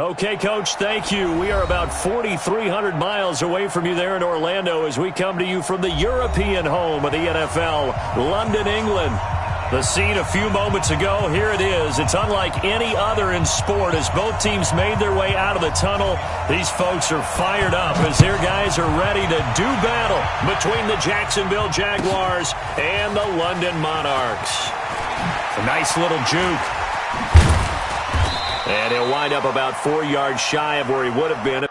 Okay, Coach, thank you. We are about 4,300 miles away from you there in Orlando as we come to you from the European home of the NFL, London, England. The scene a few moments ago, here it is. It's unlike any other in sport as both teams made their way out of the tunnel. These folks are fired up as their guys are ready to do battle between the Jacksonville Jaguars and the London Monarchs. A nice little juke. And he'll wind up about 4 yards shy of where he would have been.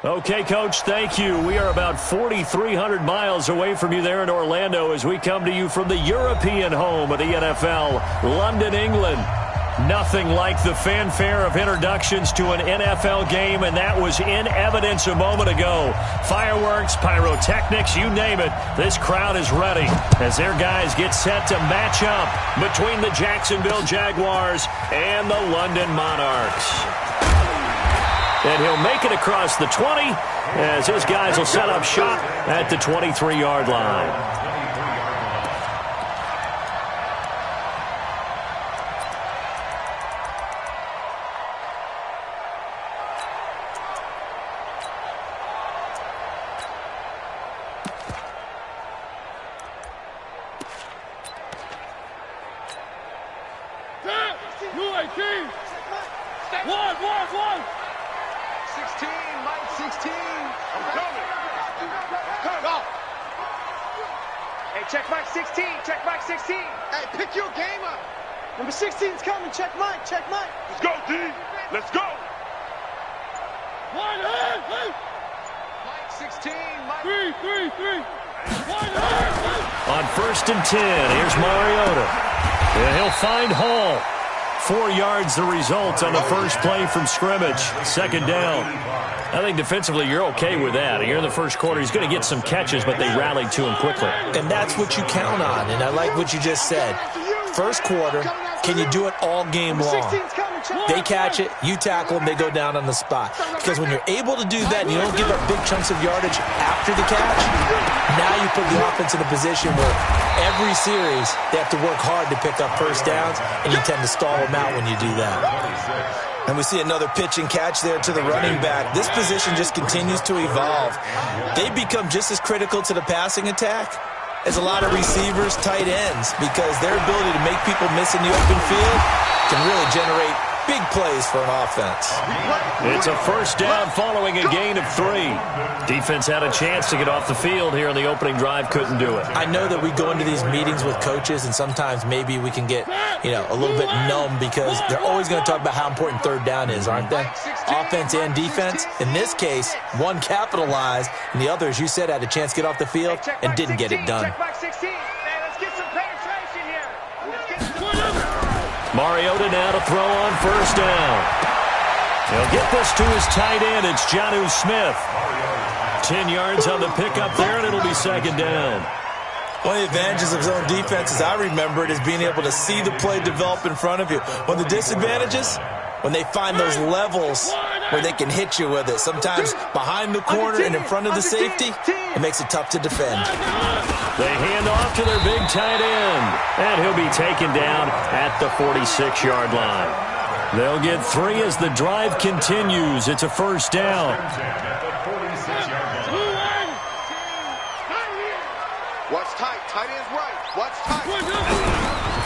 Okay, Coach, thank you. We are about 4,300 miles away from you there in Orlando as we come to you from the European home of the NFL, London, England. Nothing like the fanfare of introductions to an NFL game, and that was in evidence a moment ago. Fireworks, pyrotechnics, you name it. This crowd is ready as their guys get set to match up between the Jacksonville Jaguars and the London Monarchs. And he'll make it across the 20 as his guys will set up shop at the 23-yard line. One. 16, Mike, 16. I'm coming. Go. Hey, check Mike 16. Check Mike 16. Hey, pick your game up. Number 16's coming. Check Mike. Let's go, D. Let's go. Mike 16. Mike. Three. On 1st and 10, here's Mariota. And he'll find Hall. 4 yards the result on the first play from scrimmage. 2nd down. I think defensively you're okay with that. Here in the first quarter, he's going to get some catches, but they rallied to him quickly. And that's what you count on, and I like what you just said. First quarter, can you do it all game long? They catch it, you tackle them, they go down on the spot. Because when you're able to do that and you don't give up big chunks of yardage after the catch, now you put the offense in a position where every series they have to work hard to pick up first downs, and you tend to stall them out when you do that. And we see another pitch and catch there to the running back. This position just continues to evolve. They become just as critical to the passing attack as a lot of receivers, tight ends, because their ability to make people miss in the open field can really generate big plays for an offense. It's a first down following a gain of 3. Defense had a chance to get off the field here on the opening drive, couldn't do it. I know that we go into these meetings with coaches, and sometimes maybe we can get, a little bit numb because they're always going to talk about how important 3rd down is, aren't they? Offense and defense. In this case, one capitalized, and the other, as you said, had a chance to get off the field and didn't get it done. Mariota now to throw on 1st down. He'll get this to his tight end. It's Jonnu Smith. 10 yards on the pickup there, and it'll be 2nd down. One of the advantages of zone defense, as I remember it, is being able to see the play develop in front of you. One of the disadvantages, when they find those levels where they can hit you with it. Sometimes behind the corner and in front of the safety, it makes it tough to defend. They hand off to their big tight end, and he'll be taken down at the 46-yard line. They'll get 3 as the drive continues. It's a first down. Watch tight. Tight end's right. Watch tight.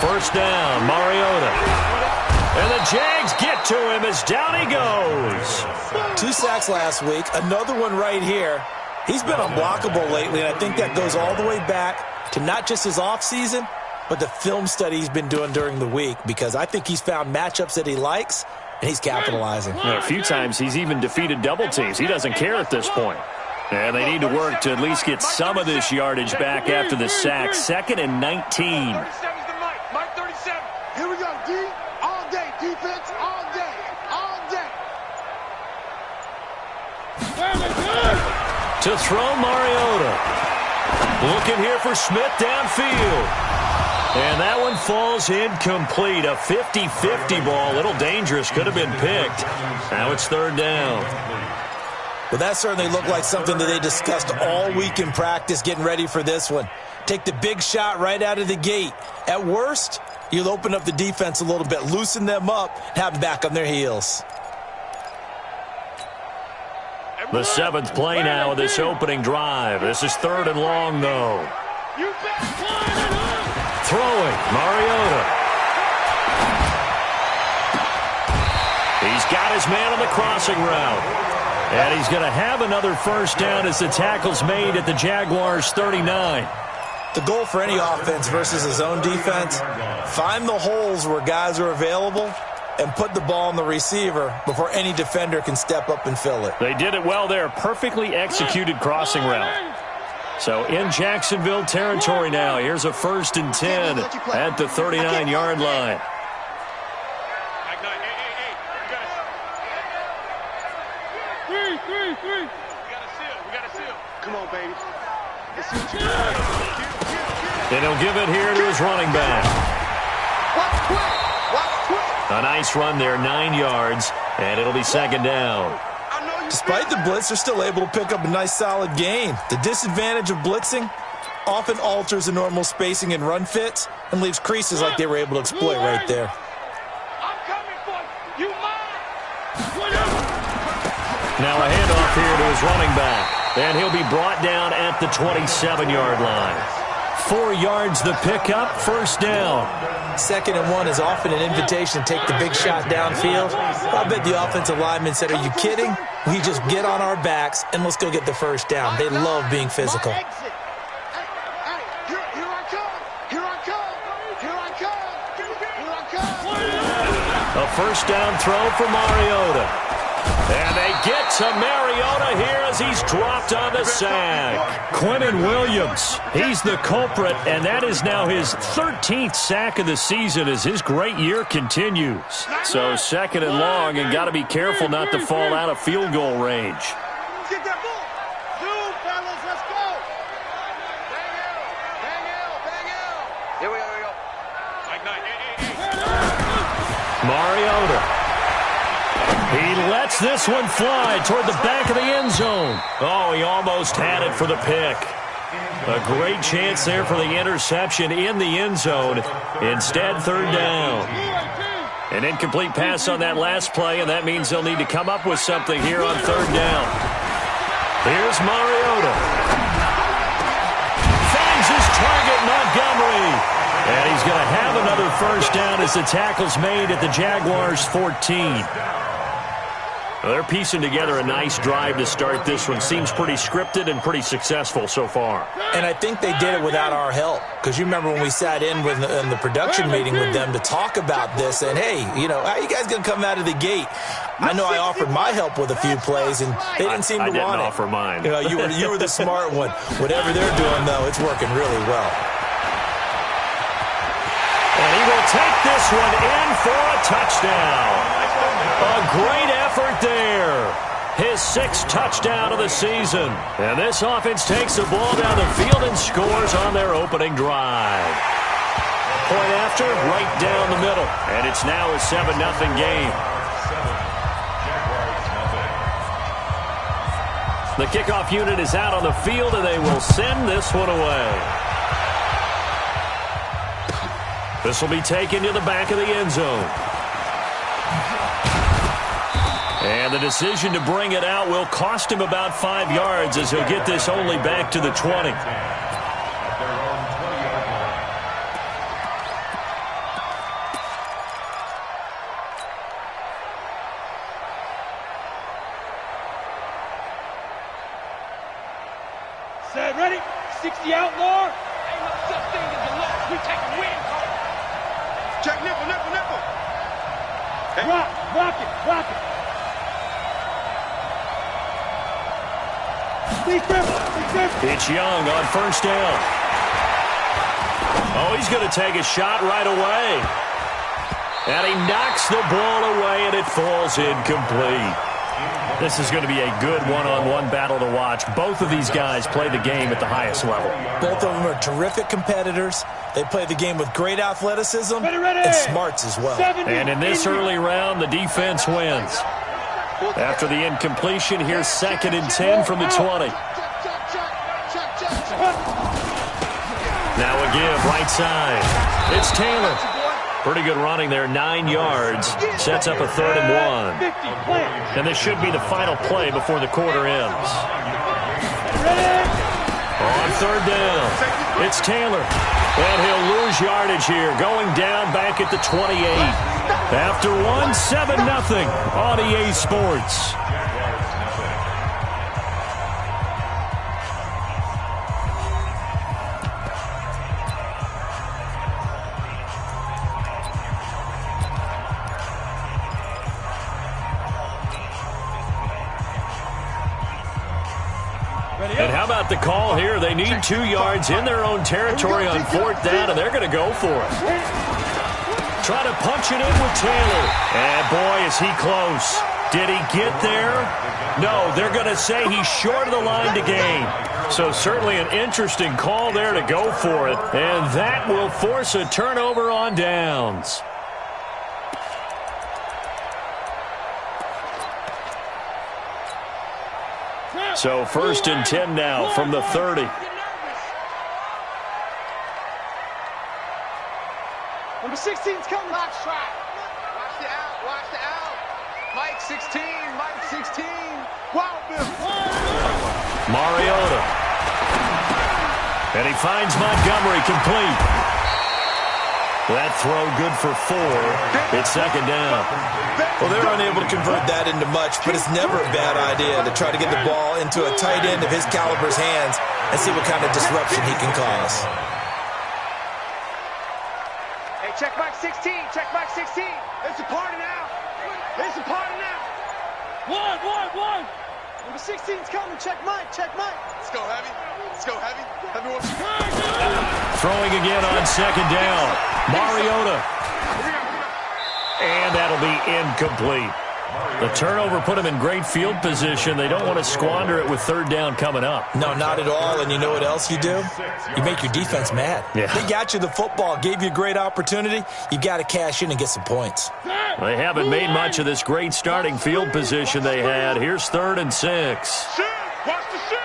First down, Mariota. And the Jags get to him as down he goes. 2 sacks last week, another one right here. He's been unblockable lately, and I think that goes all the way back to not just his offseason, but the film study he's been doing during the week, because I think he's found matchups that he likes, and he's capitalizing. A few times he's even defeated double teams. He doesn't care at this point. And they need to work to at least get some of this yardage back after the sack. 2nd and 19. Mike 37. Here we go, D. All day. Defense all day. All day. To throw, Mariota. Looking here for Smith downfield. And that one falls incomplete. A 50-50 ball. A little dangerous. Could have been picked. Now it's 3rd down. Well, that certainly looked like something that they discussed all week in practice getting ready for this one. Take the big shot right out of the gate. At worst, you'll open up the defense a little bit, loosen them up, have them back on their heels. The 7th play now of this opening drive. This is 3rd and long, though. Throwing, Mariota. He's got his man on the crossing route. And he's going to have another first down as the tackle's made at the Jaguars' 39. The goal for any offense versus a zone defense, find the holes where guys are available and put the ball on the receiver before any defender can step up and fill it. They did it well there. Perfectly executed crossing route. So in Jacksonville territory now. Here's a 1st and 10 at the 39-yard line. Come on, baby. And he'll give it here to his running back. A nice run there, 9 yards, and it'll be 2nd down. Despite the blitz, they're still able to pick up a nice solid gain. The disadvantage of blitzing often alters the normal spacing and run fits and leaves creases like they were able to exploit right there. Now a handoff here to his running back. And he'll be brought down at the 27-yard line. 4 yards the pickup, first down. 2nd and 1 is often an invitation to take the big shot downfield. I bet the offensive lineman said, are you kidding? We just get on our backs and let's go get the first down. They love being physical. A first down throw for Mariota. And they get to Mariota here as he's dropped on the sack. Quinnen Williams, he's the culprit, and that is now his 13th sack of the season as his great year continues. So 2nd and long, and got to be careful not to fall out of field goal range. Get that ball. Zoom, fellas, let's go. Bang out. Here we go. Mike Knight. Mariota. He lets this one fly toward the back of the end zone. Oh, he almost had it for the pick. A great chance there for the interception in the end zone. Instead, 3rd down. An incomplete pass on that last play, and that means they'll need to come up with something here on 3rd down. Here's Mariota. Finds his target, Montgomery. And he's going to have another first down as the tackle's made at the Jaguars' 14. Well, they're piecing together a nice drive to start this one. Seems pretty scripted and pretty successful so far. And I think they did it without our help. Because you remember when we sat in the production meeting with them to talk about this. And, hey, you know, how are you guys going to come out of the gate? I know I offered my help with a few plays, and they didn't seem to want it. I didn't offer mine. You know, you were the smart one. Whatever they're doing, though, it's working really well. And he will take this one in for a touchdown. A great effort there. His 6th touchdown of the season. And this offense takes the ball down the field and scores on their opening drive. Point after, right down the middle. And it's now a 7-0 game. The kickoff unit is out on the field, and they will send this one away. This will be taken to the back of the end zone. And the decision to bring it out will cost him about 5 yards as he'll get this only back to the 20. Set, ready? 60 outlaw. Ain't no such thing as a loss. We taking wins. Check nickel. Hey. Rock it. It's Young on first down. Oh, he's going to take a shot right away. And he knocks the ball away, and it falls incomplete. This is going to be a good one-on-one battle to watch. Both of these guys play the game at the highest level. Both of them are terrific competitors. They play the game with great athleticism and smarts as well. And in this early round, the defense wins. After the incompletion, here's 2nd and 10 from the 20. Now a give, right side. It's Taylor. Pretty good running there, 9 yards. Sets up a 3rd and 1. And this should be the final play before the quarter ends. On 3rd down, it's Taylor. And he'll lose yardage here, going down back at the 28. After 7-0 on EA Sports. And how about the call here? They need 2 yards in their own territory on 4th down, and they're going to go for it. Try to punch it in with Taylor. And boy, is he close. Did he get there? No, they're going to say he's short of the line to gain. So certainly an interesting call there to go for it. And that will force a turnover on downs. So 1st and 10 now from the 30. Number 16's coming. Watch the out. Mike 16. Wow, Bill. Mariota. And he finds Montgomery complete. That throw good for 4. It's second down. Well, they're unable to convert that into much, but it's never a bad idea to try to get the ball into a tight end of his caliber's hands and see what kind of disruption he can cause. Hey, check mark 16. Check mark 16. It's a party now. It's a party now. One. Number 16's coming. Check Mike. Let's go, Heavy. Throwing again on second down. Mariota. And that'll be incomplete. The turnover put them in great field position. They don't want to squander it with third down coming up. No, not at all. And you know what else you do? You make your defense mad. Yeah. They got you the football, gave you a great opportunity. You got to cash in and get some points. They haven't made much of this great starting field position they had. Here's 3rd and 6. Watch the shit.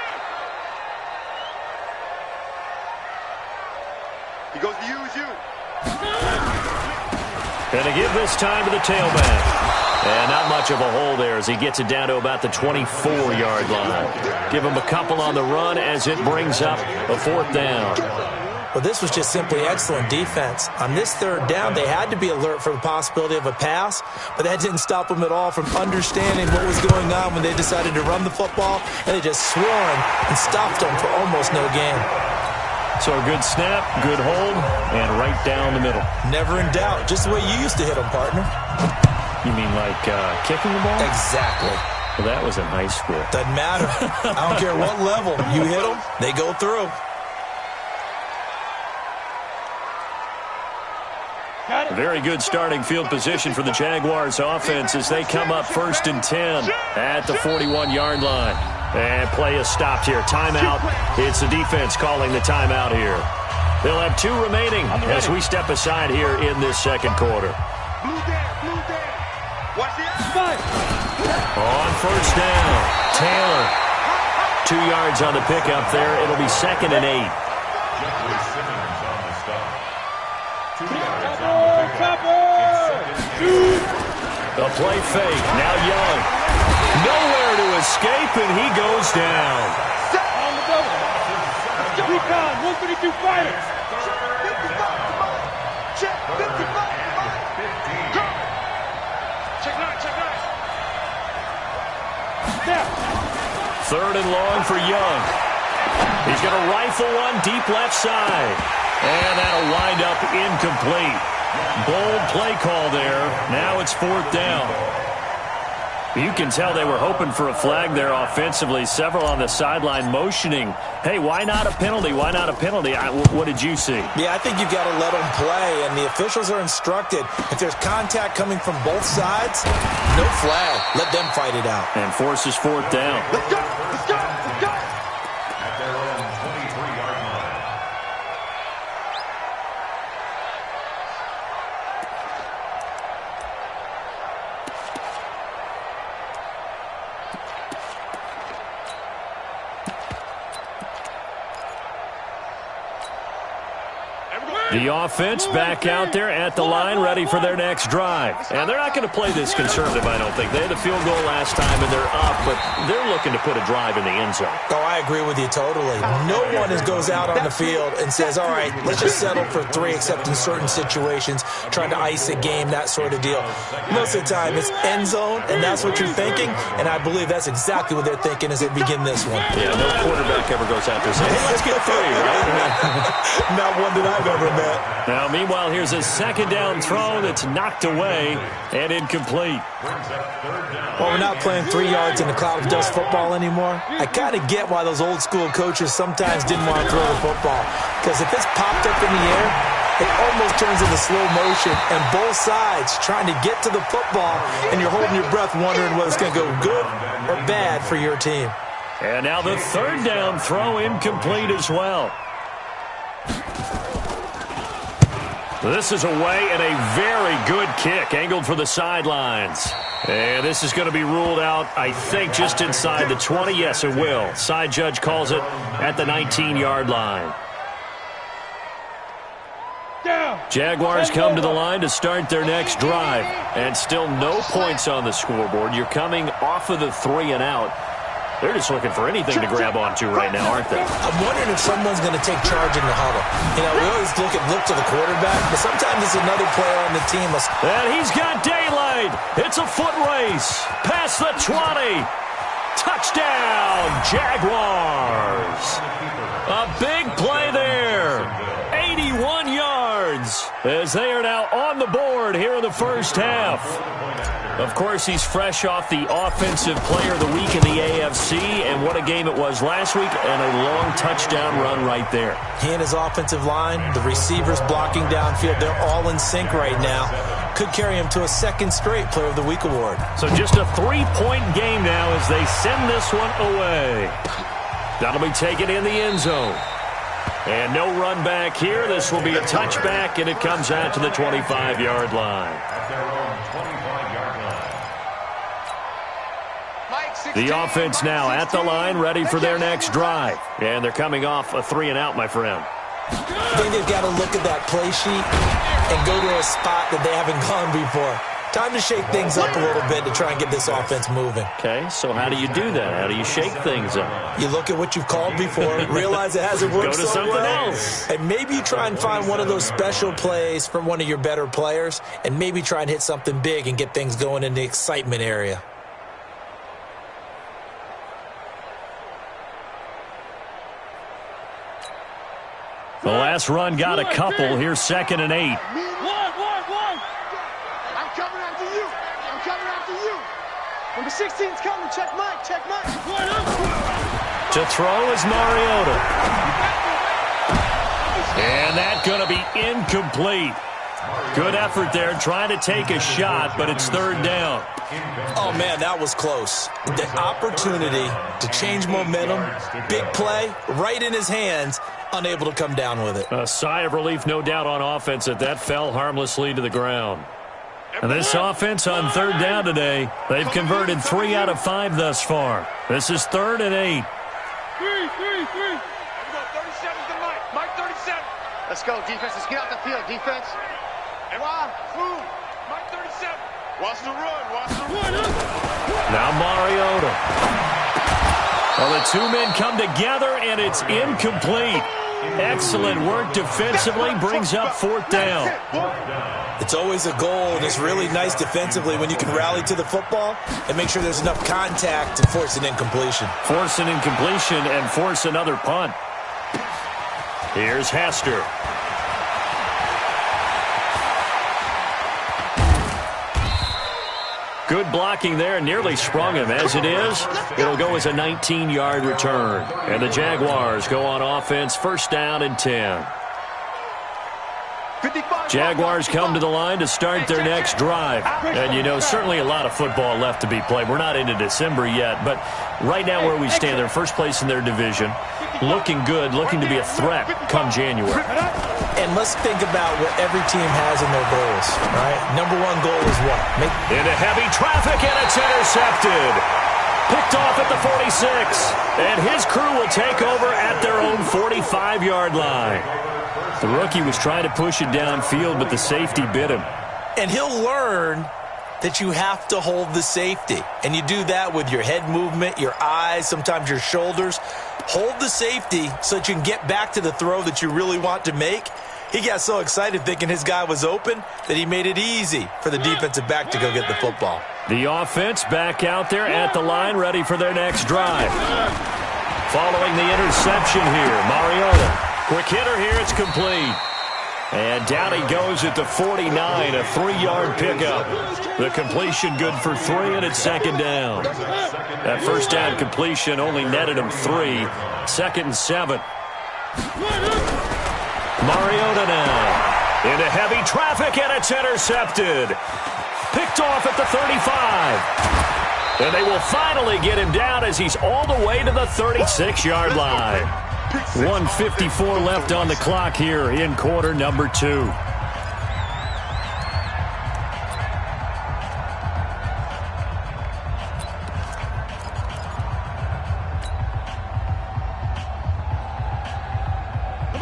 He goes to you. And to give this time to the tailback. And not much of a hole there as he gets it down to about the 24-yard line. Give him a couple on the run as it brings up a 4th down. Well, this was just simply excellent defense. On this 3rd down, they had to be alert for the possibility of a pass, but that didn't stop them at all from understanding what was going on when they decided to run the football, and they just swarmed and stopped them for almost no gain. So a good snap, good hold, and right down the middle. Never in doubt. Just the way you used to hit them, partner. You mean like kicking the ball? Exactly. Well, that was in high school. Doesn't matter. I don't care what level. You hit them, they go through. Very good starting field position for the Jaguars offense as they come up 1st and 10 at the 41-yard line. And play is stopped here. Timeout. It's the defense calling the timeout here. They'll have 2 remaining as we step aside here in this second quarter. Blue there. Watch the outside. On 1st down, Taylor. 2 yards on the pickup there. It'll be 2nd and 8. The play fake. Now Young. Nowhere to escape, and he goes down. On the double. Recon, 132 fighters. 55. Check 55. Go. Check 9. Step. 3rd and long for Young. He's going to rifle one deep left side. And that'll wind up incomplete. Bold play call there. Now it's 4th down. You can tell they were hoping for a flag there offensively. Several on the sideline motioning, hey, why not a penalty? Why not a penalty? What did you see? Yeah, I think you've got to let them play, and the officials are instructed. If there's contact coming from both sides, no flag. Let them fight it out. And forces 4th down. Let's go. At their own 23-yard line. The offense back out there at the line, ready for their next drive. And they're not going to play this conservative, I don't think. They had the field goal last time, and they're up, but they're looking to put a drive in the end zone. Oh, I agree with you totally. No one goes out on the field and says, all right, let's just settle for 3, except in certain situations, trying to ice a game, that sort of deal. Most of the time, it's end zone, and that's what you're thinking, and I believe that's exactly what they're thinking as they begin this one. Yeah, no quarterback ever goes out there saying, hey, let's get 3, right? Not one that I've ever met. Now, meanwhile, here's a 2nd down throw that's knocked away and incomplete. Well, we're not playing 3 yards in a cloud of dust football anymore. I kind of get why those old school coaches sometimes didn't want to throw the football. Because if it's popped up in the air, it almost turns into slow motion, and both sides trying to get to the football, and you're holding your breath wondering whether it's going to go good or bad for your team. And now the 3rd down throw incomplete as well. This is away and a very good kick, angled for the sidelines. And this is going to be ruled out, I think, just inside the 20. Yes, it will. Side judge calls it at the 19-yard line. Jaguars come to the line to start their next drive. And still no points on the scoreboard. You're coming off of the 3 and out. They're just looking for anything to grab onto right now, aren't they? I'm wondering if someone's going to take charge in the huddle. You know, we always look to the quarterback, but sometimes it's another player on the team. And he's got daylight. It's a foot race. Past the 20. Touchdown, Jaguars. A big play there. 81 yards as they are now on the board here in the first half. Of course, he's fresh off the Offensive Player of the Week in the AFC, and what a game it was last week, and a long touchdown run right there. He and his offensive line, the receivers blocking downfield, they're all in sync right now. Could carry him to a second straight Player of the Week award. So just a 3-point game now as they send this one away. That'll be taken in the end zone. And no run back here. This will be a touchback, and it comes out to the 25-yard line. The offense now at the line, ready for their next drive. And thee coming off a 3-and-out, my friend. I think they've got to look at that play sheet and go to a spot that they haven't gone before. Time to shake things up a little bit to try and get this offense moving. Okay, so how do you do that? How do you shake things up? You look at what you've called before, realize it hasn't worked Go to so something well, else. and maybe you try and find one of those special plays from one of your better players, and maybe try and hit something big and get things going in the excitement area. The last run got a couple. Here's 2nd and 8. One. I'm coming after you. I'm coming after you. Number 16's coming. Check Mike. Check Mike. To throw is Mariota. And that's going to be incomplete. Good effort there trying to take a shot, but it's 3rd down. Oh, man, that was close. The opportunity to change momentum, big play, right in his hands, unable to come down with it. A sigh of relief, no doubt, on offense that fell harmlessly to the ground. And this offense on 3rd down today, they've converted 3 out of 5 thus far. This is 3rd and 8. 3. Here we go. 37's the Mike. Mike 37. Let's go, defense. Let's get out the field, defense. And move. Mike 37. Watch the run. Watch the run. Now Mariota. Well, the two men come together, and it's incomplete. Excellent work defensively, brings up 4th down. It's always a goal, and it's really nice defensively when you can rally to the football and make sure there's enough contact to force an incompletion. Force an incompletion and force another punt. Here's Hester. Good blocking there, nearly sprung him. As it is, it'll go as a 19-yard return. And the Jaguars go on offense, 1st down and 10. Jaguars come to the line to start their next drive. And, you know, certainly a lot of football left to be played. We're not into December yet, but right now where we stand, they're first place in their division. Looking good, looking to be a threat come January. And let's think about what every team has in their goals, right? Number one goal is what? Into heavy traffic, and it's intercepted. Picked off at the 46. And his crew will take over at their own 45-yard line. The rookie was trying to push it downfield, but the safety bit him. And he'll learn that you have to hold the safety. And you do that with your head movement, your eyes, sometimes your shoulders. Hold the safety so that you can get back to the throw that you really want to make. He got so excited thinking his guy was open that he made it easy for the defensive back to go get the football. The offense back out there at the line, ready for their next drive. Following the interception here, Mariota. Quick hitter here, it's complete. And down he goes at the 49, a 3-yard pickup. The completion good for 3, and it's 2nd down. That 1st down completion only netted him 3. 2nd and 7. Mariota now into heavy traffic, and it's intercepted. Picked off at the 35. And they will finally get him down as he's all the way to the 36-yard line. 1:54 left on the clock here in quarter number 2.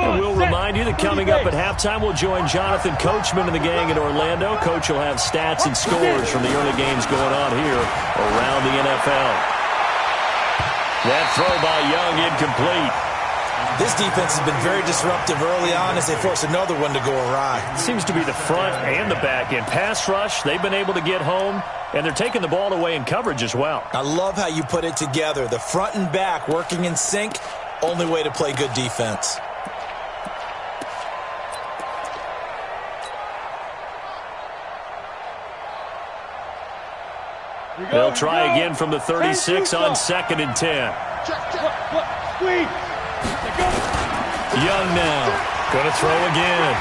And we'll remind you that coming up at halftime, we'll join Jonathan Coachman and the gang in Orlando. Coach will have stats and scores from the early games going on here around the NFL. That throw by Young incomplete. This defense has been very disruptive early on as they force another one to go awry. Seems to be the front and the back end. Pass rush, they've been able to get home, and they're taking the ball away in coverage as well. I love how you put it together. The front and back working in sync, only way to play good defense. They'll try again from the 36 on 2nd and 10. Squeeze. Young now. Going to throw again.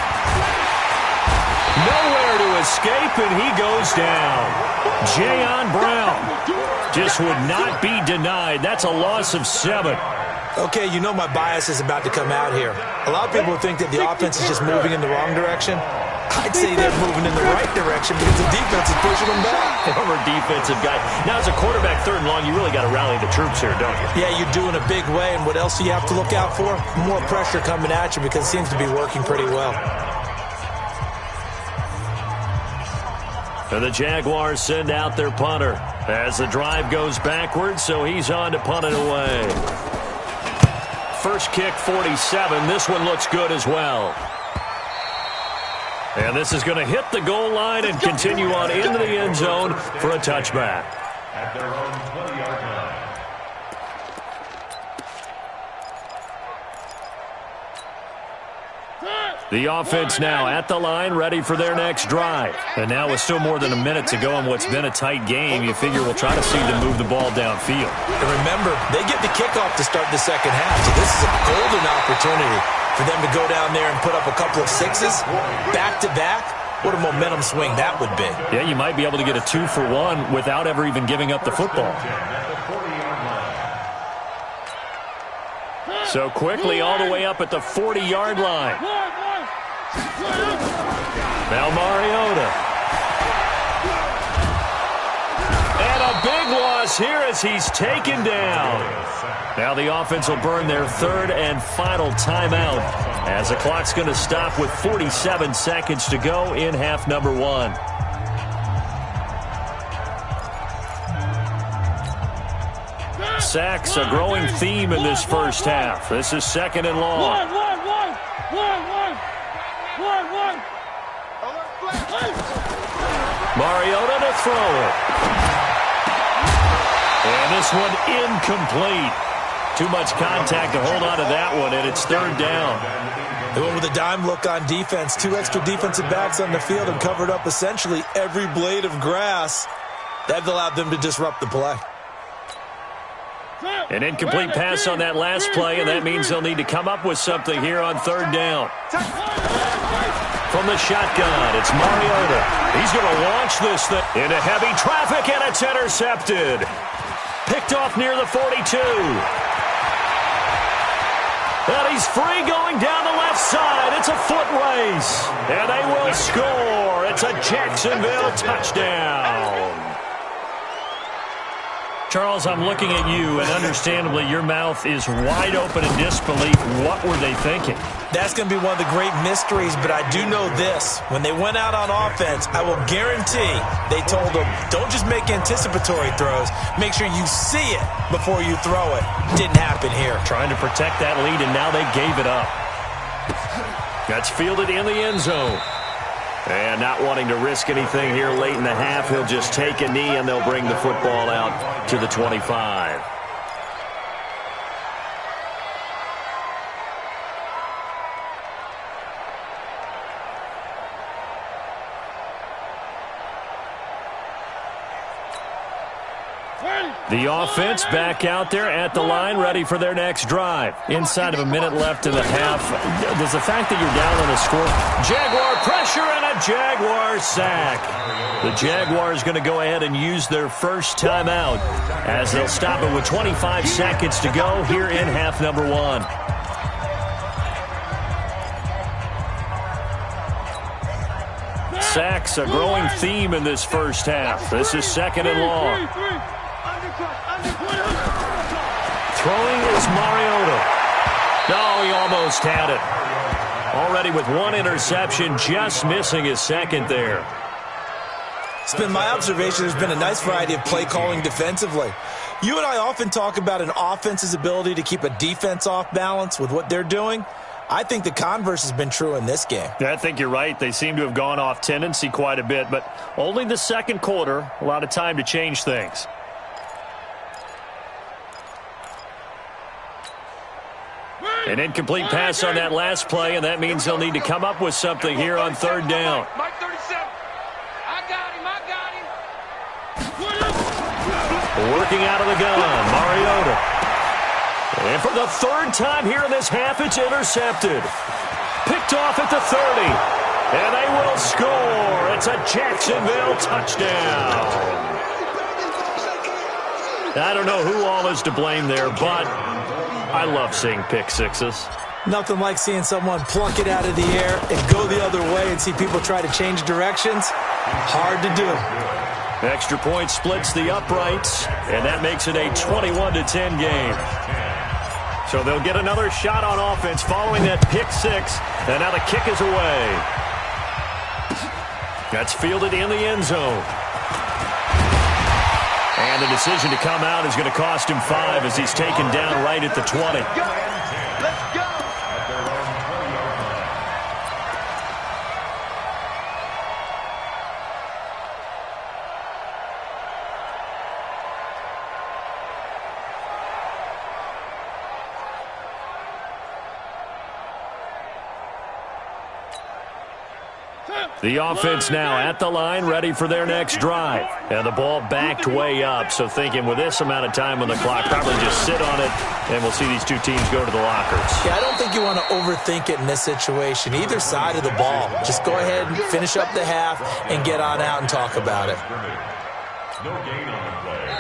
Nowhere to escape, and he goes down. Jayon Brown just would not be denied. That's a loss of 7. Okay, you know my bias is about to come out here. A lot of people think that the offense is just moving in the wrong direction. I'd say they're moving in the right direction because the defense is pushing them back. Former defensive guy. Now, as a quarterback, 3rd and long, you really got to rally the troops here, don't you? Yeah, you do in a big way. And what else do you have to look out for? More pressure coming at you because it seems to be working pretty well. And the Jaguars send out their punter as the drive goes backwards, so he's on to punt it away. First kick, 47. This one looks good as well. And this is going to hit the goal line and continue on into the end zone for a touchback. At their own 20-yard line. The offense now at the line, ready for their next drive. And now with still more than a minute to go in what's been a tight game, you figure we'll try to see them move the ball downfield. And remember, they get the kickoff to start the second half, so this is a golden opportunity for them to go down there and put up a couple of 6s back-to-back. What a momentum swing that would be. Yeah, you might be able to get a 2-for-1 without ever even giving up the football. So quickly all the way up at the 40-yard line. Now Mariota. And a big loss here as he's taken down. Now the offense will burn their 3rd and final timeout as the clock's going to stop with 47 seconds to go in half number 1. Sacks, a growing theme in this first half. This is 2nd and long. Mariota to throw it. And this one incomplete. Too much contact to hold on to that one, and it's 3rd down. They went with a dime look on defense. 2 extra defensive backs on the field and covered up essentially every blade of grass. That allowed them to disrupt the play. An incomplete pass on that last play, and that means they'll need to come up with something here on 3rd down. From the shotgun, it's Mariota. He's going to launch this thing into heavy traffic, and it's intercepted. Picked off near the 42. And he's free going down the left side. It's a foot race. And they will score. It's a Jacksonville touchdown. Charles, I'm looking at you, and understandably, your mouth is wide open in disbelief. What were they thinking? That's going to be one of the great mysteries, but I do know this. When they went out on offense, I will guarantee they told them, don't just make anticipatory throws. Make sure you see it before you throw it. Didn't happen here. Trying to protect that lead, and now they gave it up. That's fielded in the end zone. And not wanting to risk anything here late in the half, he'll just take a knee, and they'll bring the football out to the 25. The offense back out there at the line, ready for their next drive. Inside of a minute left in the half. Does the fact that you're down on a score, Jaguar pressure and a Jaguar sack. The Jaguars going to go ahead and use their first timeout as they'll stop it with 25 seconds to go here in half number 1. Sacks, a growing theme in this first half. This is 2nd and long. Throwing is Mariota. No, he almost had it. Already with 1 interception, just missing his 2nd there. It's been my observation there's been a nice variety of play calling defensively. You and I often talk about an offense's ability to keep a defense off balance with what they're doing. I think the converse has been true in this game. Yeah, I think you're right. They seem to have gone off tendency quite a bit, but only the second quarter, a lot of time to change things. An incomplete pass on that last play, and that means they'll need to come up with something here on third down. Mike 37. I got him. Working out of the gun, Mariota. And for the third time here in this half, it's intercepted. Picked off at the 30. And they will score. It's a Jacksonville touchdown. I don't know who all is to blame there, but I love seeing pick sixes. Nothing like seeing someone plunk it out of the air and go the other way and see people try to change directions. Hard to do. Extra point splits the uprights, and that makes it a 21-10 game. So they'll get another shot on offense following that pick six, and now the kick is away. That's fielded in the end zone. And the decision to come out is going to cost him 5 as he's taken down right at the 20. Let's go. The offense now at the line, ready for their next drive. And the ball backed way up, so thinking with this amount of time on the clock, probably just sit on it, and we'll see these two teams go to the lockers. Yeah, I don't think you want to overthink it in this situation. Either side of the ball. Just go ahead and finish up the half and get on out and talk about it.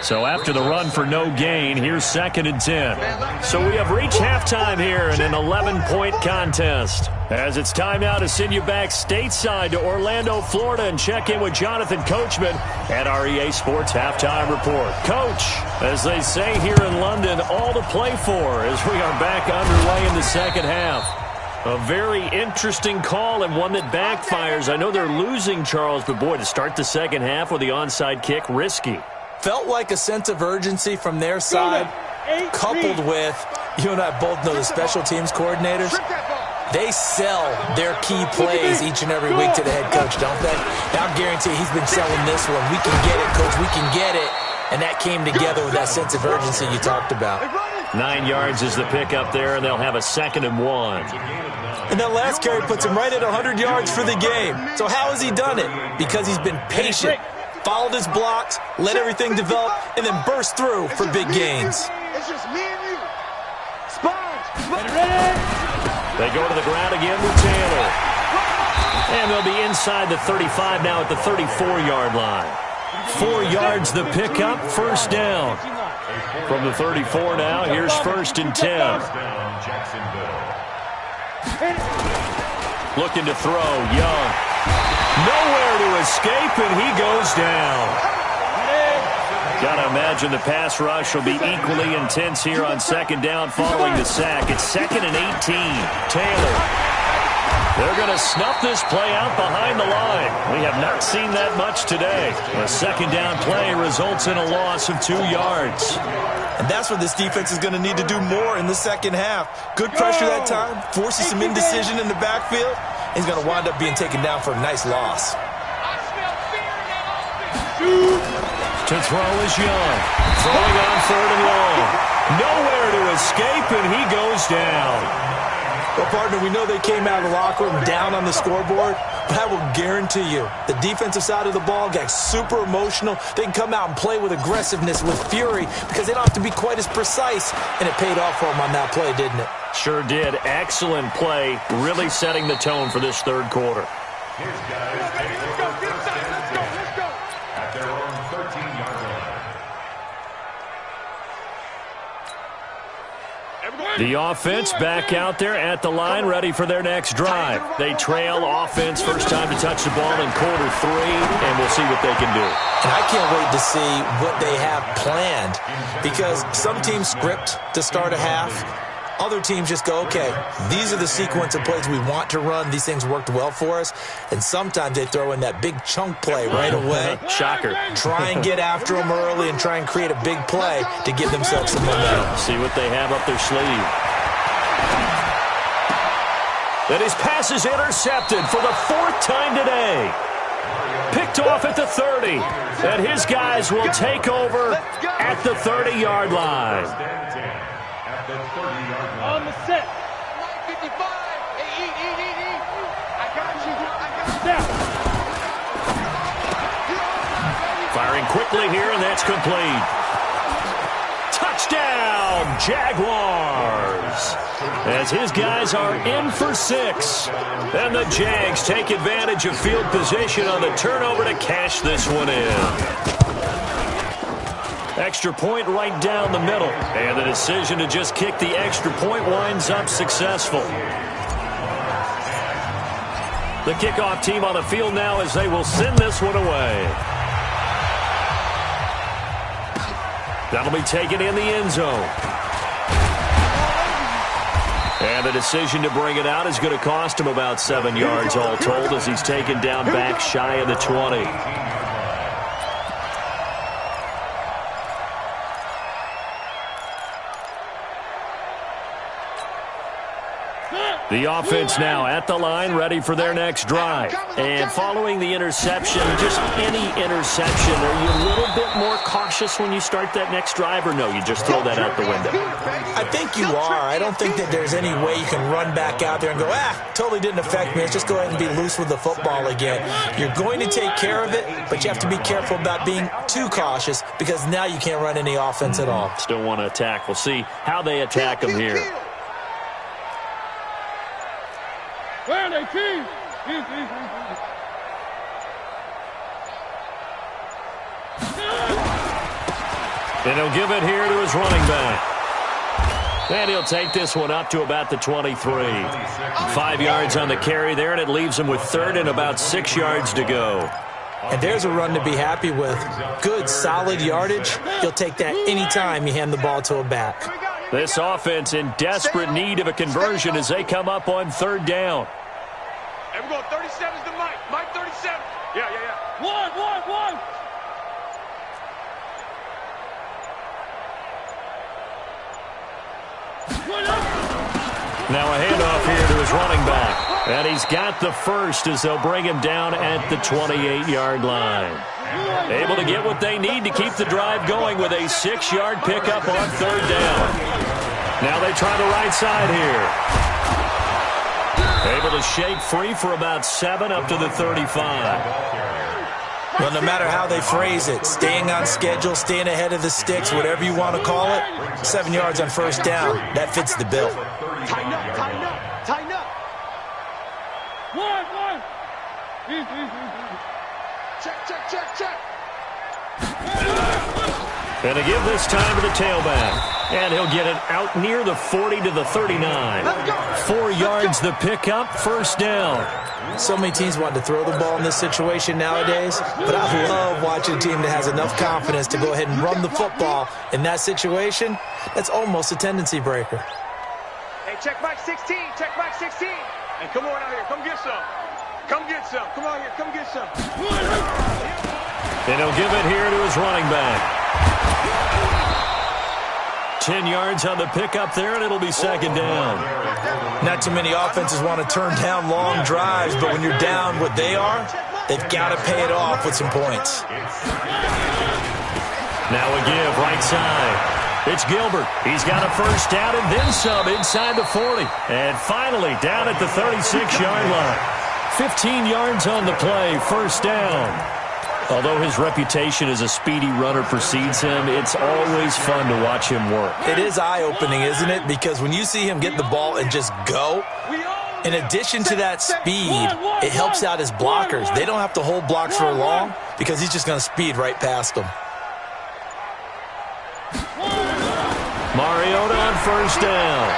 So after the run for no gain, here's 2nd and 10. So we have reached halftime here in an 11-point contest. As it's time now to send you back stateside to Orlando, Florida, and check in with Jonathan Coachman at our EA Sports Halftime Report. Coach, as they say here in London, all to play for as we are back underway in the second half. A very interesting call and one that backfires. I know they're losing, Charles, but boy, to start the second half with the onside kick, risky. Felt like a sense of urgency from their side, coupled with, you and I both know the special teams coordinators, they sell their key plays each and every week to the head coach, don't they? Now I guarantee he's been selling this one. We can get it, coach, we can get it. And that came together with that sense of urgency you talked about. 9 yards is the pickup there, and they'll have a 2nd and 1. And that last carry puts him right at 100 yards for the game. So how has he done it? Because he's been patient, followed his blocks, let everything develop, and then burst through for big gains. It's just me and you. Sponge. They go to the ground again with Taylor. And they'll be inside the 35 now at the 34-yard line. 4 yards the pickup, first down. From the 34 now, here's 1st and 10. Looking to throw, Young. Nowhere to escape, and he goes down. Got to imagine the pass rush will be equally intense here on 2nd down following the sack. It's 2nd and 18. Taylor. They're going to snuff this play out behind the line. We have not seen that much today. A 2nd down play results in a loss of 2 yards. And that's what this defense is going to need to do more in the second half. Good pressure that time, forces some indecision in the backfield. He's going to wind up being taken down for a nice loss. To throw is Young. Throwing on 3rd and long. Nowhere to escape, and he goes down. Well, partner, we know they came out of the locker room down on the scoreboard, but I will guarantee you the defensive side of the ball got super emotional. They can come out and play with aggressiveness, with fury, because they don't have to be quite as precise, and it paid off for them on that play, didn't it? Sure did. Excellent play, really setting the tone for this 3rd quarter. At their own 13-yard line. The offense back out there at the line, ready for their next drive. They trail offense, first time to touch the ball in quarter 3, and we'll see what they can do. And I can't wait to see what they have planned, because some teams script to start a half. Other teams just go, okay, these are the sequence of plays we want to run. These things worked well for us. And sometimes they throw in that big chunk play right away. Shocker. Try and get after them early and try and create a big play to give themselves some momentum. See what they have up their sleeve. And his pass is intercepted for the 4th time today. Picked off at the 30. And his guys will take over at the 30-yard line. On the set. 55. Hey, eat. I got you. Firing quickly here, and that's complete. Touchdown, Jaguars! As his guys are in for 6. And the Jags take advantage of field position on the turnover to cash this one in. Extra point right down the middle. And the decision to just kick the extra point winds up successful. The kickoff team on the field now as they will send this one away. That'll be taken in the end zone. And the decision to bring it out is going to cost him about 7 yards all told as he's taken down back shy of the 20. The offense now at the line, ready for their next drive. And following the interception, just any interception, are you a little bit more cautious when you start that next drive, or no, you just throw that out the window? I think you are. I don't think that there's any way you can run back out there and go, totally didn't affect me. Let's just go ahead and be loose with the football again. You're going to take care of it, but you have to be careful about being too cautious because now you can't run any offense at all. Still want to attack. We'll see how they attack them here. Where are they, team? And he'll give it here to his running back. And he'll take this one up to about the 23. 5 yards on the carry there, and it leaves him with 3rd and about 6 yards to go. And there's a run to be happy with. Good, solid yardage. You'll take that anytime you hand the ball to a back. This offense in desperate need of a conversion as they come up on 3rd down. And we're going 37's to Mike. Mike 37. Yeah. One. Now a handoff here to his running back. And he's got the first as they'll bring him down at the 28-yard line. Able to get what they need to keep the drive going with a 6-yard pickup on 3rd down. Now they try the right side here. Able to shake free for about 7 up to the 35. Well, no matter how they phrase it, staying on schedule, staying ahead of the sticks, whatever you want to call it, 7 yards on 1st down, that fits the bill. Tighten up. One. Check. And to give this time to the tailback. And he'll get it out near the 40 to the 39. 4 yards the pickup, 1st down. So many teams want to throw the ball in this situation nowadays, but I love watching a team that has enough confidence to go ahead and run the football in that situation. That's almost a tendency breaker. Hey, check Mike 16. And come on out here. Come get some. Come on here. Come get some. And he'll give it here to his running back. 10 yards on the pickup there, and it'll be 2nd down. Not too many offenses want to turn down long drives, but when you're down what they are, they've got to pay it off with some points. Now a give right side. It's Gilbert. He's got a 1st down and then some inside the 40. And finally down at the 36-yard line. 15 yards on the play, 1st down. Although his reputation as a speedy runner precedes him, it's always fun to watch him work. It is eye-opening, isn't it? Because when you see him get the ball and just go, in addition to that speed, it helps out his blockers. They don't have to hold blocks for long because he's just going to speed right past them. Mariota on 1st down.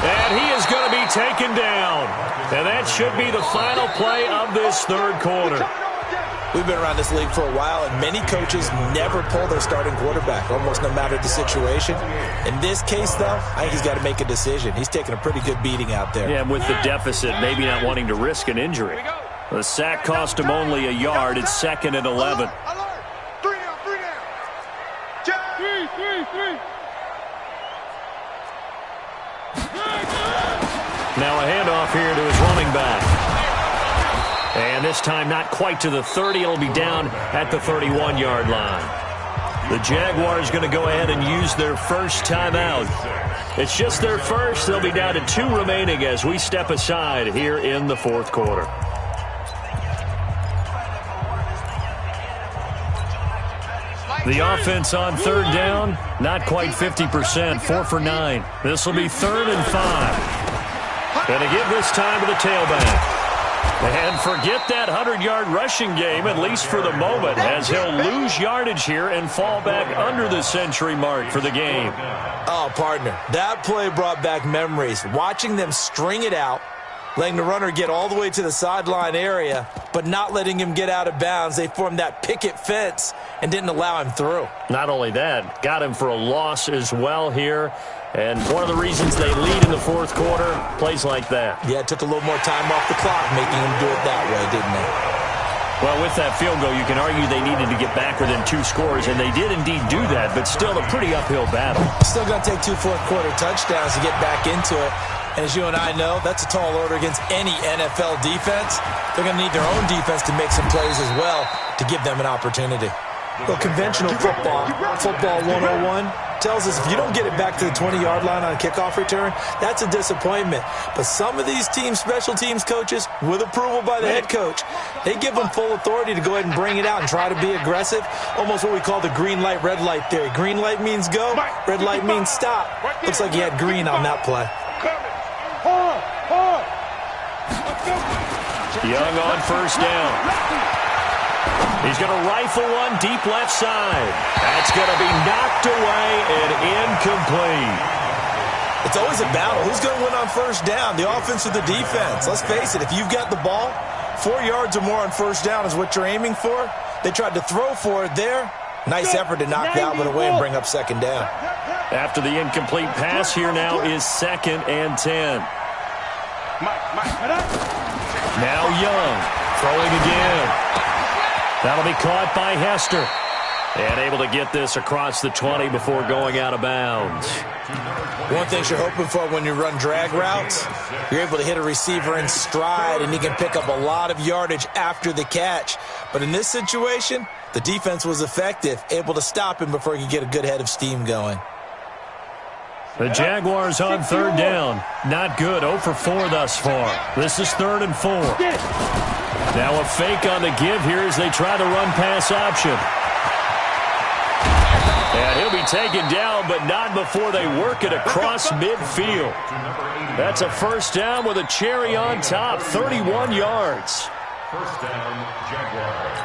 And he is going to be taken down. And that should be the final play of this 3rd quarter. We've been around this league for a while, and many coaches never pull their starting quarterback, almost no matter the situation. In this case, though, I think he's got to make a decision. He's taking a pretty good beating out there. Yeah, and with the deficit, maybe not wanting to risk an injury. The sack cost him only a yard. It's 2nd and 11. Three down. Three. Now a handoff here to his running back. And this time not quite to the 30. It'll be down at the 31-yard line. The Jaguars going to go ahead and use their first timeout. It's just their first. They'll be down to 2 remaining as we step aside here in the 4th quarter. The offense on 3rd down, not quite 50%, 4 for 9. This will be 3rd and 5. Going to give this time to the tailback. And forget that 100-yard rushing game, at least for the moment, as he'll lose yardage here and fall back under the century mark for the game. Oh, partner, that play brought back memories. Watching them string it out, letting the runner get all the way to the sideline area, but not letting him get out of bounds. They formed that picket fence and didn't allow him through. Not only that, got him for a loss as well here. And one of the reasons they lead in the 4th quarter, plays like that. Yeah, it took a little more time off the clock, making him do it that way, didn't they? Well, with that field goal, you can argue they needed to get back within 2 scores, and they did indeed do that, but still a pretty uphill battle. Still going to take 2 fourth-quarter touchdowns to get back into it. And as you and I know, that's a tall order against any NFL defense. They're going to need their own defense to make some plays as well to give them an opportunity. Well, conventional football 101, tells us if you don't get it back to the 20-yard line on a kickoff return, that's a disappointment. But some of these teams, special teams coaches, with approval by the head coach, they give them full authority to go ahead and bring it out and try to be aggressive, almost what we call the green light, red light theory. Green light means go, red light means stop. Looks like he had green on that play. Young on 1st down. He's going to rifle one deep left side. That's going to be knocked away and incomplete. It's always a battle. Who's going to win on 1st down, the offense or the defense? Let's face it, if you've got the ball, 4 yards or more on 1st down is what you're aiming for. They tried to throw for it there. Nice effort to knock that one away and bring up 2nd down. After the incomplete pass, here now is 2nd and 10. Now Young throwing again. That'll be caught by Hester. And able to get this across the 20 before going out of bounds. One thing you're hoping for when you run drag routes, you're able to hit a receiver in stride, and he can pick up a lot of yardage after the catch. But in this situation, the defense was effective, able to stop him before he could get a good head of steam going. The Jaguars on 3rd down. Not good. 0 for 4 thus far. This is 3rd and 4. Now a fake on the give here as they try to run pass option. And he'll be taken down, but not before they work it across midfield. That's a 1st down with a cherry on top, 31 yards. 1st down, Jaguars.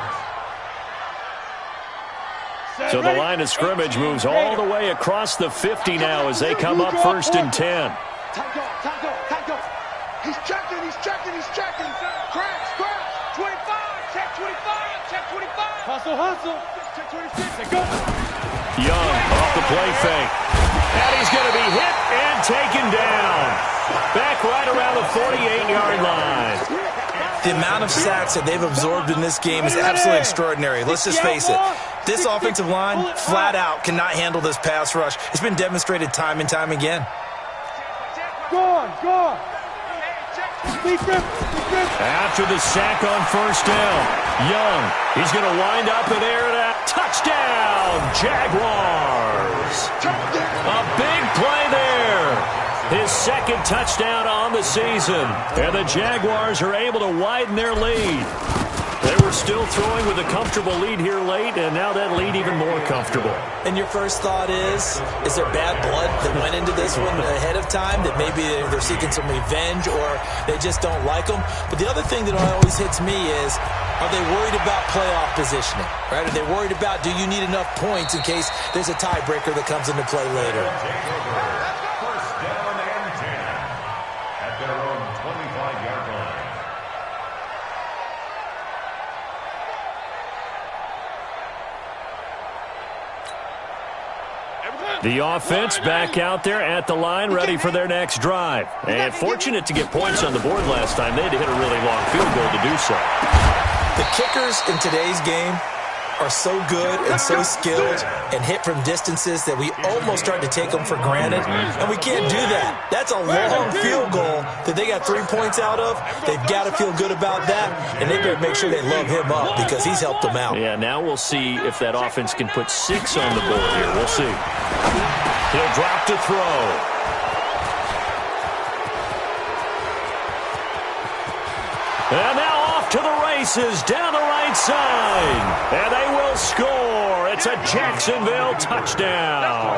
So the line of scrimmage moves all the way across the 50 now as they come up 1st and 10. Time go. He's checking. Crash. 25, check 25. Hustle. Check 26, and go. Young off the play fake. And he's going to be hit and taken down. Back right around the 48-yard line. The amount of sacks that they've absorbed in this game is absolutely extraordinary. Let's just face it. This offensive line, flat out, cannot handle this pass rush. It's been demonstrated time and time again. Go on. After the sack on 1st down, Young, he's going to wind up and air it out. Touchdown, Jaguars. A big play there. His 2nd touchdown on the season. And the Jaguars are able to widen their lead. They were still throwing with a comfortable lead here late, and now that lead even more comfortable. And your first thought is there bad blood that went into this one ahead of time, that maybe they're seeking some revenge or they just don't like them? But the other thing that always hits me is, are they worried about playoff positioning? Right? Are they worried about, do you need enough points in case there's a tiebreaker that comes into play later? 1st down and 10 at their own 25-yard line. The offense back out there at the line, ready for their next drive. And fortunate to get points on the board last time. They had to hit a really long field goal to do so. The kickers in today's game are so good and so skilled and hit from distances that we almost start to take them for granted, and we can't do that. That's a long field goal that they got 3 points out of. They've got to feel good about that, and they better make sure they love him up because he's helped them out. Yeah, now we'll see if that offense can put 6 on the board here. We'll see. He'll drop to throw. And now off to the races down the right side. And they will score. It's a Jacksonville touchdown.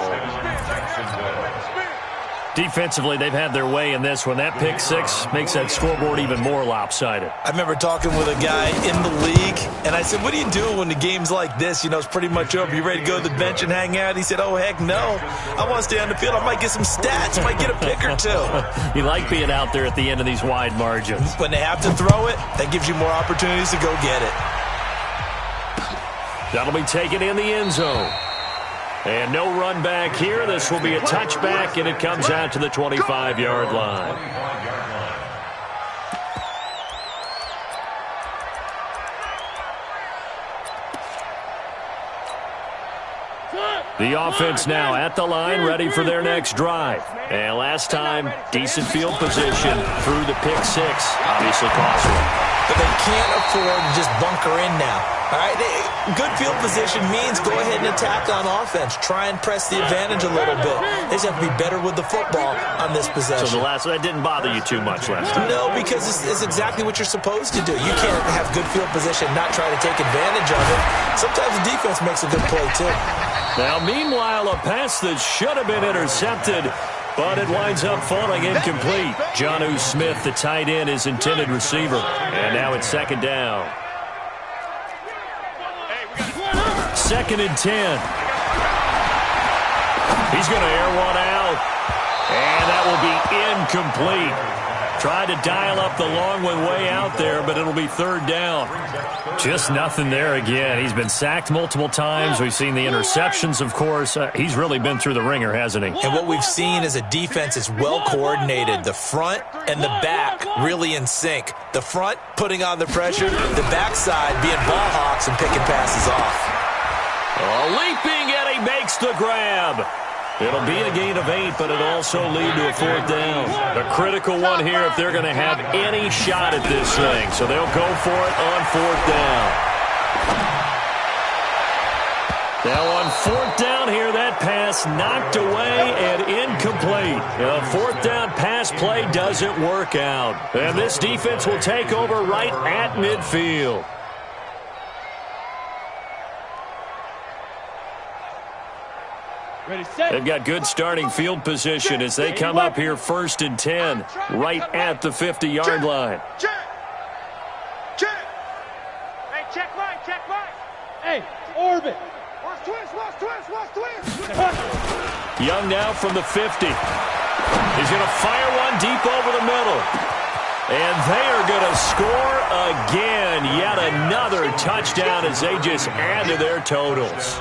Defensively, they've had their way in this one. That pick 6 makes that scoreboard even more lopsided. I remember talking with a guy in the league, and I said, what are you doing when the game's like this? You know, it's pretty much over. You ready to go to the bench and hang out? He said, oh, heck no. I want to stay on the field. I might get some stats. Might get a pick or two. You like being out there at the end of these wide margins. When they have to throw it, that gives you more opportunities to go get it. That'll be taken in the end zone. And no run back here. This will be a touchback, and it comes out to the 25-yard line. The offense now at the line, ready for their next drive. And last time, decent field position through the pick 6. Obviously costly. But they can't afford to just bunker in now. All right, good field position means go ahead and attack on offense. Try and press the advantage a little bit. They just have to be better with the football on this possession. So that didn't bother you too much last time? No, because it's exactly what you're supposed to do. You can't have good field position and not try to take advantage of it. Sometimes the defense makes a good play, too. Now, meanwhile, a pass that should have been intercepted, but it winds up falling incomplete. Jonnu Smith, the tight end, is intended receiver. And now it's second down. 2nd and 10. He's going to air one out. And that will be incomplete. Tried to dial up the long one way out there, but it'll be 3rd down. Just nothing there again. He's been sacked multiple times. We've seen the interceptions, of course. He's really been through the ringer, hasn't he? And what we've seen is a defense that's well coordinated. The front and the back really in sync. The front putting on the pressure, the backside being ball hawks and picking passes off. Leaping, and he makes the grab. It'll be a gain of 8, but it'll also lead to a 4th down. A critical one here if they're going to have any shot at this thing. So they'll go for it on 4th down. Now on 4th down here, that pass knocked away and incomplete. A 4th down pass play doesn't work out. And this defense will take over right at midfield. They've got good starting field position as they come up here 1st and 10, right at the 50-yard line. Check. Hey, check right. Hey, orbit. Watch twist. Young now from the 50. He's going to fire one deep over the middle. And they are going to score again. Yet another touchdown as they just add to their totals.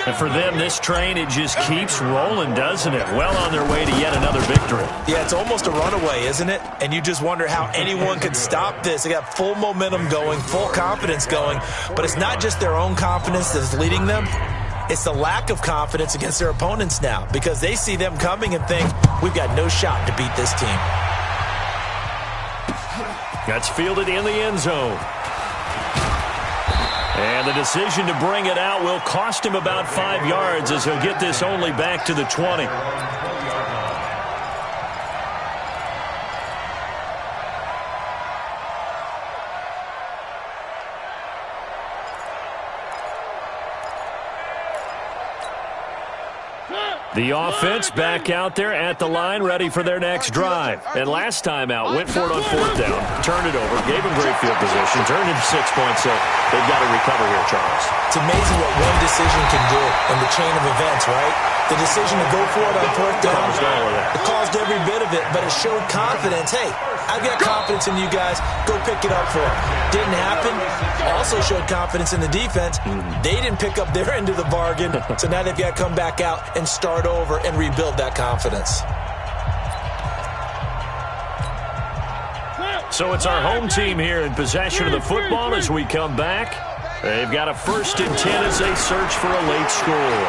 And for them, this train, it just keeps rolling, doesn't it? Well on their way to yet another victory. Yeah, it's almost a runaway, isn't it? And you just wonder how anyone could stop this. They got full momentum going, full confidence going. But it's not just their own confidence that's leading them. It's the lack of confidence against their opponents now because they see them coming and think, we've got no shot to beat this team. That's fielded in the end zone. And the decision to bring it out will cost him about 5 yards as he'll get this only back to the 20. The offense back out there at the line, ready for their next drive. And last time out, went for it on 4th down, turned it over, gave them great field position, turned into 6 points, so they've got to recover here, Charles. It's amazing what one decision can do in the chain of events, right? The decision to go for it on 4th down, it caused every bit of it, but it showed confidence. Hey, I've got confidence in you guys. Go pick it up for it. Didn't happen. Also showed confidence in the defense. They didn't pick up their end of the bargain, so now they've got to come back out and start start over and rebuild that confidence. So it's our home team here in possession of the football as we come back. They've got a 1st and 10 as they search for a late score.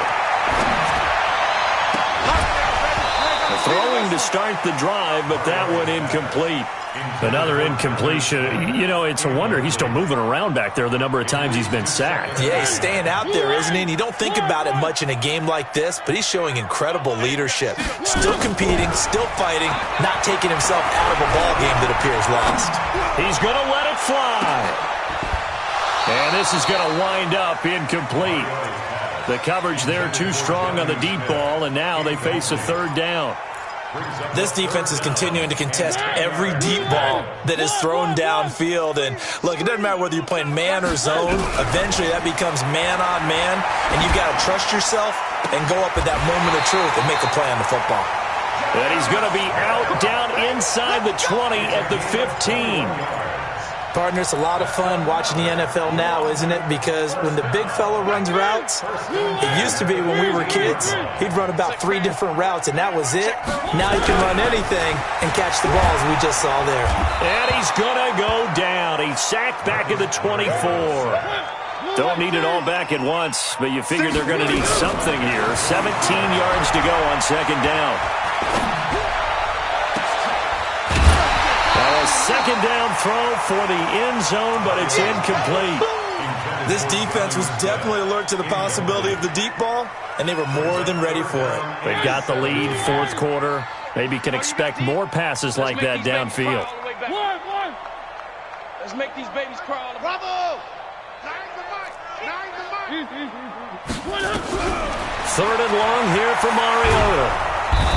Throwing to start the drive, but that one incomplete. Another incompletion. You know, it's a wonder he's still moving around back there the number of times he's been sacked. Yeah, he's staying out there, isn't he? And you don't think about it much in a game like this, but he's showing incredible leadership. Still competing, still fighting, not taking himself out of a ball game that appears lost. He's going to let it fly. And this is going to wind up incomplete. The coverage there too strong on the deep ball, and now they face a 3rd down. This defense is continuing to contest every deep ball that is thrown downfield. And, look, it doesn't matter whether you're playing man or zone. Eventually that becomes man on man, and you've got to trust yourself and go up at that moment of truth and make a play on the football. And he's going to be out down inside the 20 at the 15. Partner, it's a lot of fun watching the NFL now, isn't it? Because when the big fella runs routes, it used to be when we were kids, he'd run about 3 different routes, and that was it. Now he can run anything and catch the balls we just saw there. And he's going to go down. He's sacked back at the 24. Don't need it all back at once, but you figure they're going to need something here. 17 yards to go on 2nd down. 2nd down throw for the end zone, but it's incomplete. This defense was definitely alert to the possibility of the deep ball, and they were more than ready for it. They've got the lead, 4th quarter. Maybe can expect more passes like that downfield. Let's make these babies crawl. Bravo! 3rd and long here for Mariota.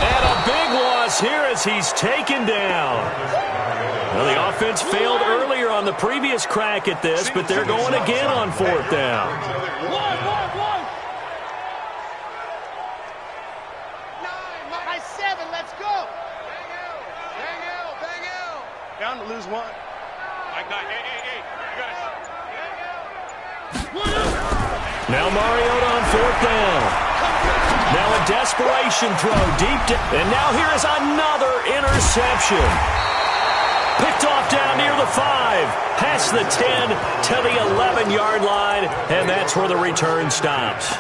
And a big loss here as he's taken down. Well, the offense failed earlier on the previous crack at this, but they're going again on 4th down. By 7, let's go. Bang out. Down to lose 1. Like that. Hey. You got it. Now Mariota on 4th down. Now a desperation throw deep down. And now here is another interception. Picked off down near the 5. Past the 10 to the 11-yard line. And that's where the return stops.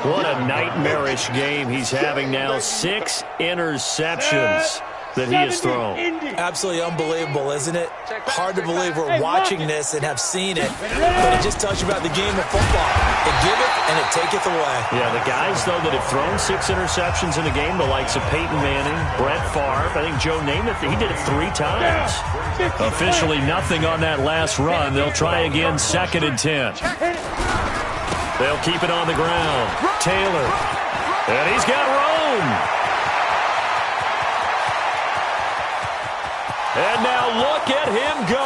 What a nightmarish game he's having now. 6 interceptions that he has thrown. Absolutely unbelievable, isn't it? Hard to believe we're watching this and have seen it, but it just tells you about the game of football. It giveth and it taketh away. Yeah, the guys, though, that have thrown 6 interceptions in a game, the likes of Peyton Manning, Brett Favre, I think Joe Namath, he did it 3 times. Officially nothing on that last run. They'll try again, 2nd and 10. They'll keep it on the ground. Taylor. And he's got Rome. And now look at him go.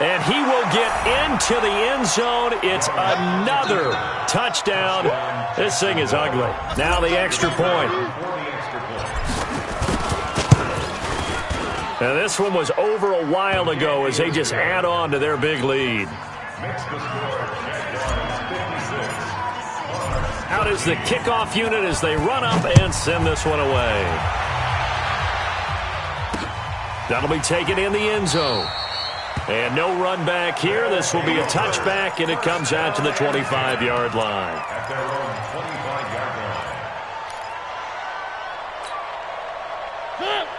And he will get into the end zone. It's another touchdown. This thing is ugly. Now the extra point. And this one was over a while ago as they just add on to their big lead. Out is the kickoff unit as they run up and send this one away. That'll be taken in the end zone. And no run back here. This will be a touchback, and it comes out to the 25-yard line. At their own 25-yard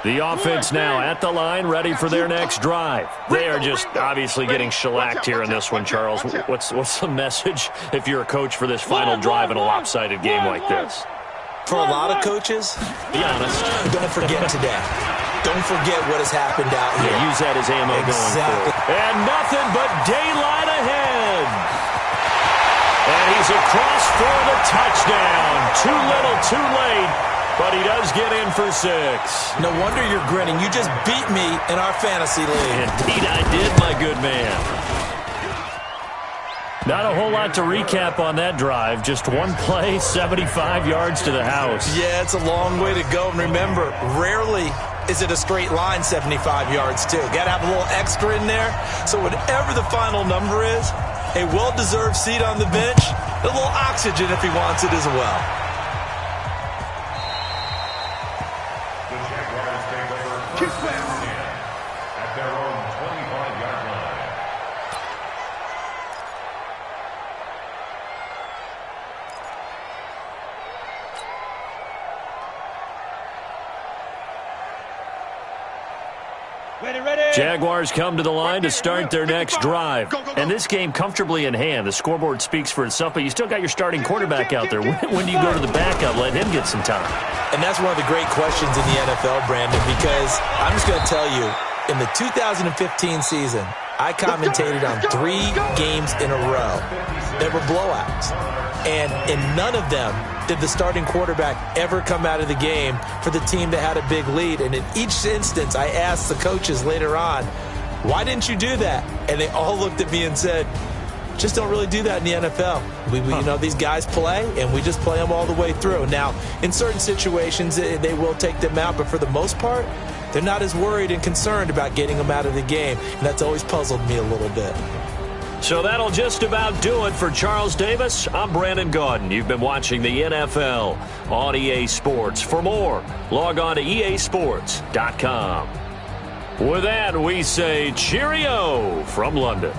line. The offense now at the line, ready for their next drive. They are just obviously getting shellacked here in this one, Charles. What's the message if you're a coach for this final drive in a lopsided game like this? For a lot of coaches, be honest, don't forget today. Don't forget what has happened out here. Yeah, use that as ammo going forward. And nothing but daylight ahead. And he's across for the touchdown. Too little, too late, but he does get in for 6. No wonder you're grinning. You just beat me in our fantasy league. Indeed I did, my good man. Not a whole lot to recap on that drive. Just one play, 75 yards to the house. Yeah, it's a long way to go. And remember, rarely is it a straight line 75 yards, too. Got to have a little extra in there. So whatever the final number is, a well-deserved seat on the bench, a little oxygen if he wants it as well. Jaguars come to the line to start their next drive. And this game comfortably in hand. The scoreboard speaks for itself, but you still got your starting quarterback out there. When do you go to the backup, let him get some time? And that's one of the great questions in the NFL, Brandon, because I'm just going to tell you, in the 2015 season, I commentated on 3 games in a row that were blowouts. And in none of them did the starting quarterback ever come out of the game for the team that had a big lead. And in each instance, I asked the coaches later on, why didn't you do that? And they all looked at me and said, just don't really do that in the NFL. You know, these guys play, and we just play them all the way through. Now, in certain situations, they will take them out, but for the most part, they're not as worried and concerned about getting them out of the game. And that's always puzzled me a little bit. So that'll just about do it for Charles Davis. I'm Brandon Gaudin. You've been watching the NFL on EA Sports. For more, log on to easports.com. With that, we say cheerio from London.